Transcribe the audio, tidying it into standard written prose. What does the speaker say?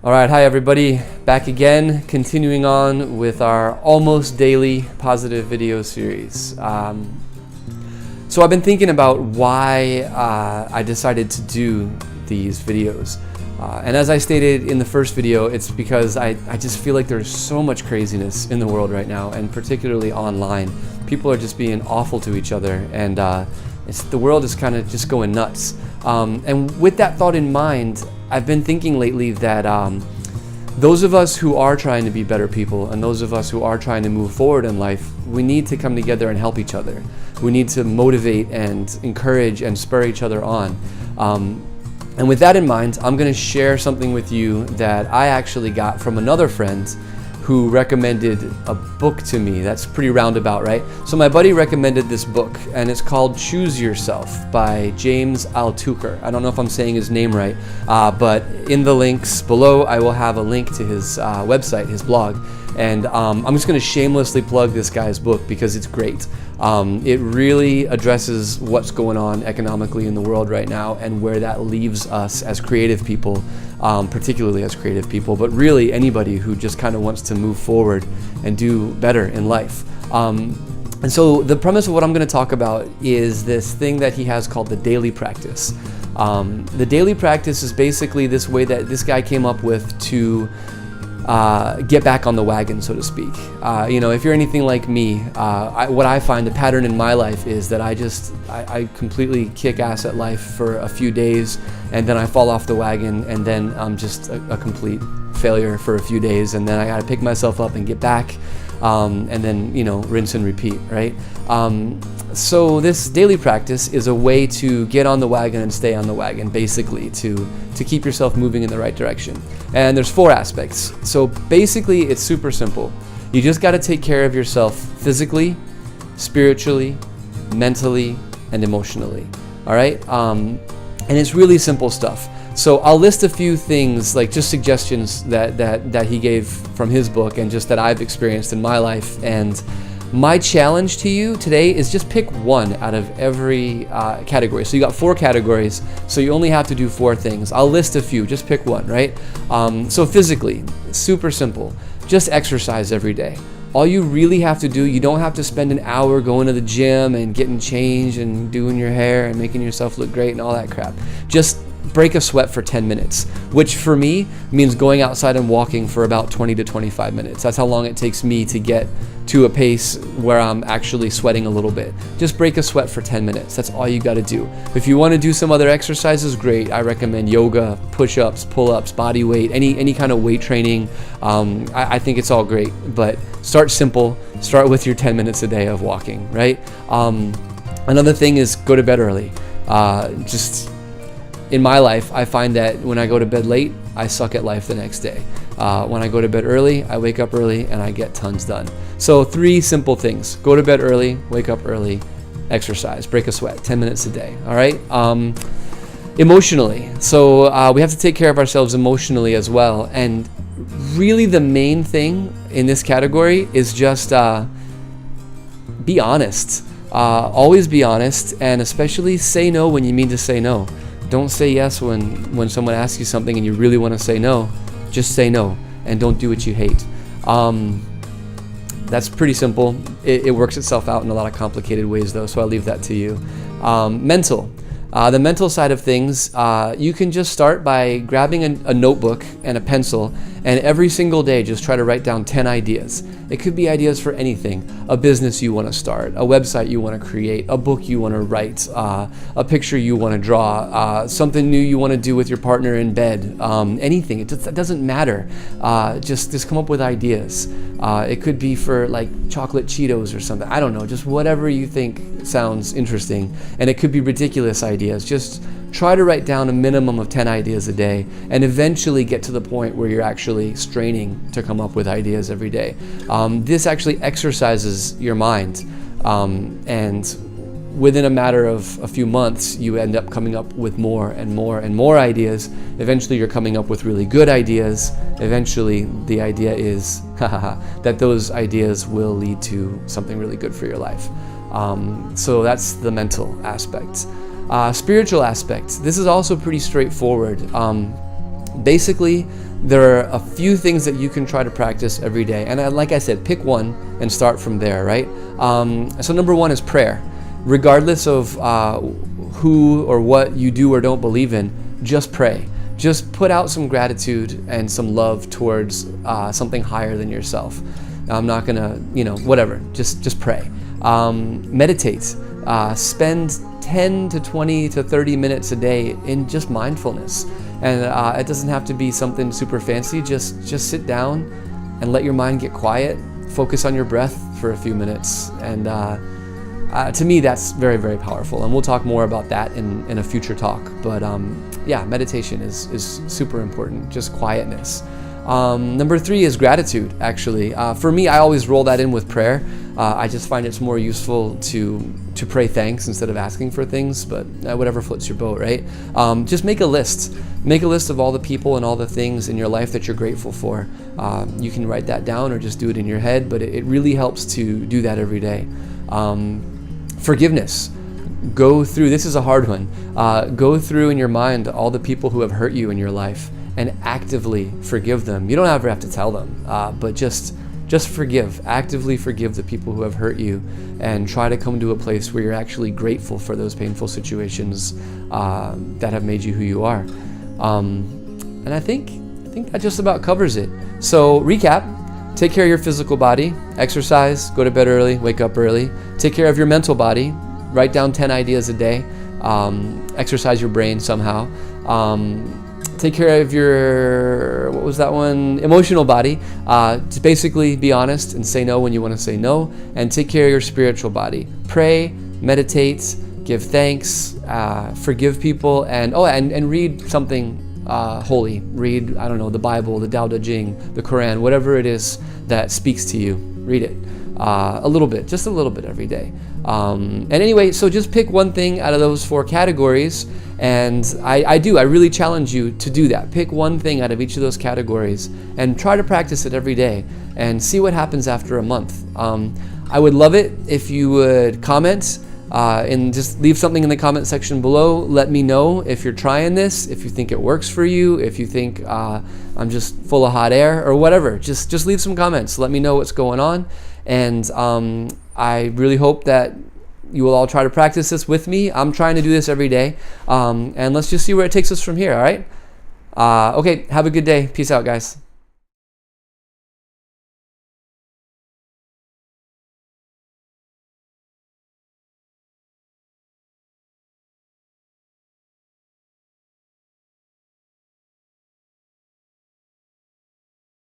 All right, hi everybody, back again, continuing on with our almost daily positive video series. So I've been thinking about why I decided to do these videos. And as I stated in the first video, it's because I just feel like there's so much craziness in the world right now, and particularly online. People are just being awful to each other, and the world is kind of just going nuts. And with that thought in mind, I've been thinking lately that those of us who are trying to be better people and those of us who are trying to move forward in life, we need to come together and help each other. We need to motivate and encourage and spur each other on. And with that in mind, I'm going to share something with you that I actually got from another friend who recommended a book to me. That's pretty roundabout, right? So my buddy recommended this book, and it's called Choose Yourself by James Altucher. I don't know if I'm saying his name right, but in the links below, I will have a link to his website, his blog. And I'm just going to shamelessly plug this guy's book because it's great. It really addresses what's going on economically in the world right now and where that leaves us as creative people, particularly as creative people, but really anybody who just kind of wants to move forward and do better in life. And so the premise of what I'm going to talk about is this thing that he has called the daily practice. The daily practice is basically this way that this guy came up with to get back on the wagon, so to speak. If you're anything like me, what I find the pattern in my life is that I completely kick ass at life for a few days, and then I fall off the wagon, and then I'm just a complete failure for a few days, and then I gotta pick myself up and get back, and then rinse and repeat, right? So this daily practice is a way to get on the wagon and stay on the wagon, basically, to keep yourself moving in the right direction. And there's 4 aspects. So basically, it's super simple. You just got to take care of yourself physically, spiritually, mentally, and emotionally. All right? And it's really simple stuff. So I'll list a few things, like just suggestions that he gave from his book and just that I've experienced in my life. And my challenge to you today is just pick one out of every category. So you got 4 categories, so you only have to do 4 things. I'll list a few, just pick one, right? So physically, super simple. Just exercise every day. All you really have to do, you don't have to spend an hour going to the gym and getting changed and doing your hair and making yourself look great and all that crap. Just break a sweat for 10 minutes, which for me means going outside and walking for about 20 to 25 minutes. That's how long it takes me to get to a pace where I'm actually sweating a little bit. Just break a sweat for 10 minutes. That's all you got to do. If you want to do some other exercises, great. I recommend yoga, push-ups, pull-ups, body weight, any kind of weight training. I think it's all great, but start simple. Start with your 10 minutes a day of walking, right? Another thing is go to bed early. In my life, I find that when I go to bed late, I suck at life the next day. When I go to bed early, I wake up early and I get tons done. So 3 simple things. Go to bed early, wake up early, exercise, break a sweat, 10 minutes a day, all right? Emotionally, so we have to take care of ourselves emotionally as well. And really the main thing in this category is just be honest. Always be honest, and especially say no when you mean to say no. Don't say yes when someone asks you something and you really want to say no. Just say no and don't do what you hate. That's pretty simple. It works itself out in a lot of complicated ways though, so I'll leave that to you. Mental. The mental side of things, you can just start by grabbing a notebook and a pencil, and every single day just try to write down 10 ideas. It could be ideas for anything. A business you want to start, a website you want to create, a book you want to write, a picture you want to draw, something new you want to do with your partner in bed, anything. It doesn't matter. Just come up with ideas. It could be for like chocolate Cheetos or something. I don't know, just whatever you think sounds interesting. And it could be ridiculous ideas. Just try to write down a minimum of 10 ideas a day and eventually get to the point where you're actually straining to come up with ideas every day. This actually exercises your mind, and within a matter of a few months, you end up coming up with more and more and more ideas. Eventually, you're coming up with really good ideas. Eventually, the idea is that those ideas will lead to something really good for your life. So that's the mental aspect. Spiritual aspect. This is also pretty straightforward. Basically, there are a few things that you can try to practice every day. And like I said, pick one and start from there, right? So number one is prayer. Regardless of who or what you do or don't believe in, just pray. Just put out some gratitude and some love towards something higher than yourself. I'm not gonna, whatever. Just pray. Meditate. Spend 10 to 20 to 30 minutes a day in just mindfulness. And it doesn't have to be something super fancy. Just sit down and let your mind get quiet. Focus on your breath for a few minutes. And to me, that's very, very powerful. And we'll talk more about that in a future talk. But yeah, meditation is super important. Just quietness. Number 3 is gratitude, actually. For me, I always roll that in with prayer. I just find it's more useful to pray thanks instead of asking for things, but whatever floats your boat, right? Just make a list. Make a list of all the people and all the things in your life that you're grateful for. You can write that down or just do it in your head, but it really helps to do that every day. Forgiveness. Go through, this is a hard one, go through in your mind all the people who have hurt you in your life and actively forgive them. You don't ever have to tell them, but just forgive. Actively forgive the people who have hurt you and try to come to a place where you're actually grateful for those painful situations that have made you who you are. And I think that just about covers it. So recap. Take care of your physical body, exercise, go to bed early, wake up early. Take care of your mental body, write down 10 ideas a day, exercise your brain somehow. Take care of your, emotional body. To basically be honest and say no when you want to say no, and take care of your spiritual body. Pray, meditate, give thanks, forgive people, and read something holy. Read, the Bible, the Tao Te Ching, the Quran, whatever it is that speaks to you. Read it a little bit, just a little bit every day. And anyway, so just pick one thing out of those 4 categories, and I really challenge you to do that. Pick one thing out of each of those categories and try to practice it every day and see what happens after a month. I would love it if you would comment and just leave something in the comment section below. Let me know if you're trying this, if you think it works for you, if you think I'm just full of hot air or whatever. Just leave some comments. Let me know what's going on. And I really hope that you will all try to practice this with me. I'm trying to do this every day. And let's just see where it takes us from here, all right? Okay, have a good day. Peace out, guys.